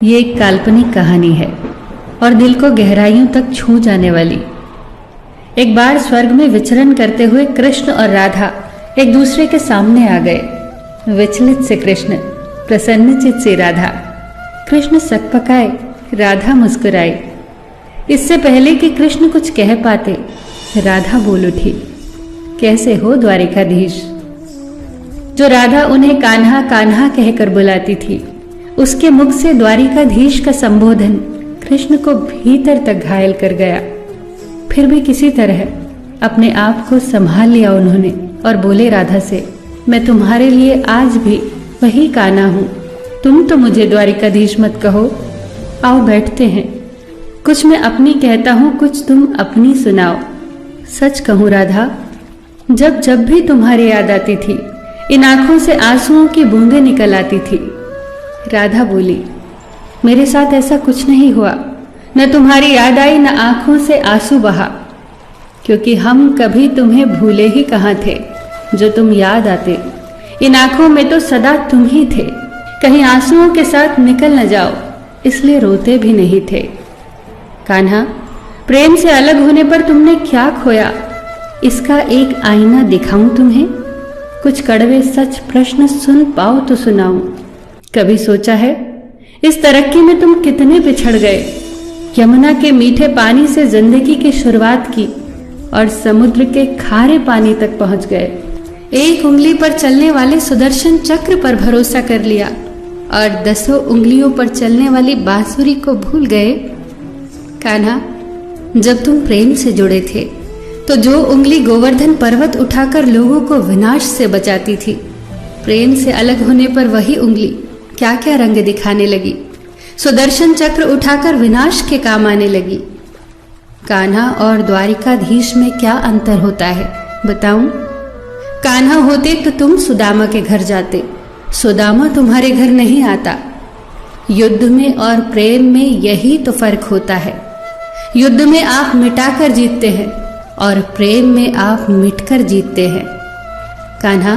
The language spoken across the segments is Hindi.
ये एक काल्पनिक कहानी है और दिल को गहराइयों तक छू जाने वाली। एक बार स्वर्ग में विचरण करते हुए कृष्ण और राधा एक दूसरे के सामने आ गए। विचलित से कृष्ण, प्रसन्नचित से राधा। कृष्ण सकपकाए, राधा मुस्कुराई। इससे पहले कि कृष्ण कुछ कह पाते, राधा बोल उठी, कैसे हो द्वारिकाधीश। जो राधा उन्हें कान्हा कान्हा कहकर बुलाती थी, उसके मुख से द्वारिकाधीश का संबोधन कृष्ण को भीतर तक घायल कर गया। फिर भी किसी तरह अपने आप को संभाल लिया उन्होंने और बोले राधा से, मैं तुम्हारे लिए आज भी वही कान्हा हूं। तुम तो मुझे द्वारिकाधीश मत कहो। आओ बैठते हैं। कुछ मैं अपनी कहता हूं, कुछ तुम अपनी सुनाओ। सच कहूं राधा, जब जब भी तुम्हारी याद आती थी, इन आंखों से आंसुओं की बूंदें निकल आती थी। राधा बोली, मेरे साथ ऐसा कुछ नहीं हुआ। न तुम्हारी याद आई, न आंखों से आंसू बहा, क्योंकि हम कभी तुम्हें भूले ही कहाँ थे। जो तुम याद आते, इन आंखों में तो सदा तुम ही थे। कहीं आंसुओं के साथ निकल न जाओ, इसलिए रोते भी नहीं थे। कान्हा, प्रेम से अलग होने पर तुमने क्या खोया, इसका एक आईना दिखाऊं तुम्हें। कुछ कड़वे सच प्रश्न सुन पाओ तो सुनाऊं। कभी सोचा है इस तरक्की में तुम कितने पिछड़ गए। यमुना के मीठे पानी से जिंदगी की शुरुआत की और समुद्र के खारे पानी तक पहुंच गए। एक उंगली पर चलने वाले सुदर्शन चक्र पर भरोसा कर लिया और 10 उंगलियों पर चलने वाली बांसुरी को भूल गए। कान्हा, जब तुम प्रेम से जुड़े थे तो जो उंगली गोवर्धन पर्वत उठाकर लोगों को विनाश से बचाती थी, प्रेम से अलग होने पर वही उंगली क्या क्या रंग दिखाने लगी। सुदर्शन चक्र उठाकर विनाश के काम आने लगी। कान्हा और द्वारिकाधीश में क्या अंतर होता है बताऊं? कान्हा होते तो तुम सुदामा के घर जाते, सुदामा तुम्हारे घर नहीं आता। युद्ध में और प्रेम में यही तो फर्क होता है। युद्ध में आप मिटाकर जीतते हैं और प्रेम में आप मिटकर जीतते हैं। कान्हा,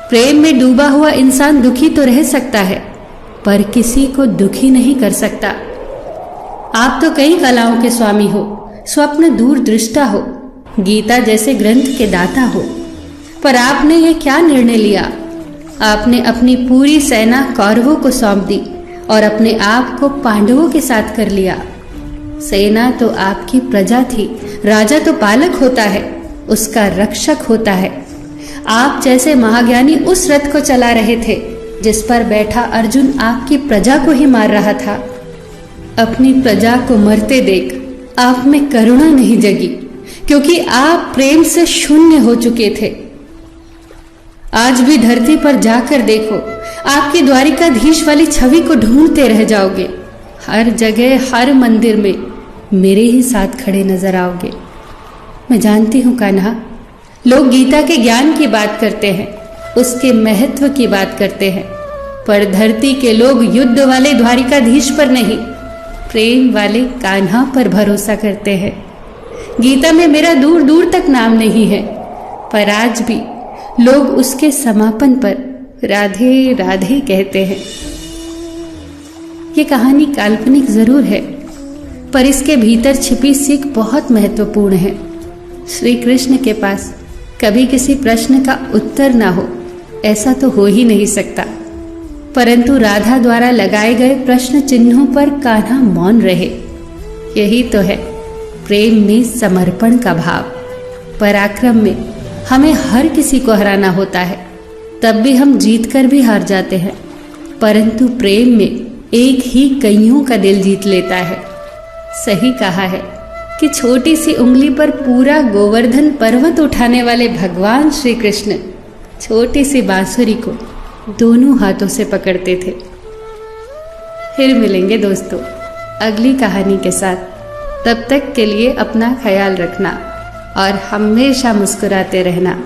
प्रेम में डूबा हुआ इंसान दुखी तो रह सकता है, पर किसी को दुखी नहीं कर सकता। आप तो कई कलाओं के स्वामी हो, स्वप्न दूरदृष्टा हो, गीता जैसे ग्रंथ के दाता हो, पर आपने ये क्या निर्णय लिया? आपने अपनी पूरी सेना कौरवों को सौंप दी और अपने आप को पांडवों के साथ कर लिया। सेना तो आपकी प्रजा थी, राजा तो पालक होता है, उसका रक्षक होता है। आप जैसे महाज्ञानी उस रथ को चला रहे थे जिस पर बैठा अर्जुन आपकी प्रजा को ही मार रहा था। अपनी प्रजा को मरते देख आप में करुणा नहीं जगी, क्योंकि आप प्रेम से शून्य हो चुके थे। आज भी धरती पर जाकर देखो, आपकी द्वारिकाधीश वाली छवि को ढूंढते रह जाओगे। हर जगह, हर मंदिर में मेरे ही साथ खड़े नजर आओगे। मैं जानती हूं कान्हा, लोग गीता के ज्ञान की बात करते हैं, उसके महत्व की बात करते हैं, पर धरती के लोग युद्ध वाले द्वारिकाधीश पर नहीं, प्रेम वाले कान्हा पर भरोसा करते हैं। गीता में मेरा दूर दूर तक नाम नहीं है, पर आज भी लोग उसके समापन पर राधे राधे कहते हैं। ये कहानी काल्पनिक जरूर है, पर इसके भीतर छिपी सीख बहुत महत्वपूर्ण है। श्री कृष्ण के पास कभी किसी प्रश्न का उत्तर ना हो, ऐसा तो हो ही नहीं सकता, परंतु राधा द्वारा लगाए गए प्रश्न चिन्हों पर कान्हा मौन रहे। यही तो है प्रेम में समर्पण का भाव। पराक्रम में हमें हर किसी को हराना होता है, तब भी हम जीत कर भी हार जाते हैं, परंतु प्रेम में एक ही कईयों का दिल जीत लेता है। सही कहा है कि छोटी सी उंगली पर पूरा गोवर्धन पर्वत उठाने वाले भगवान श्री कृष्ण छोटी सी बांसुरी को दोनों हाथों से पकड़ते थे। फिर मिलेंगे दोस्तों अगली कहानी के साथ। तब तक के लिए अपना ख्याल रखना और हमेशा मुस्कुराते रहना।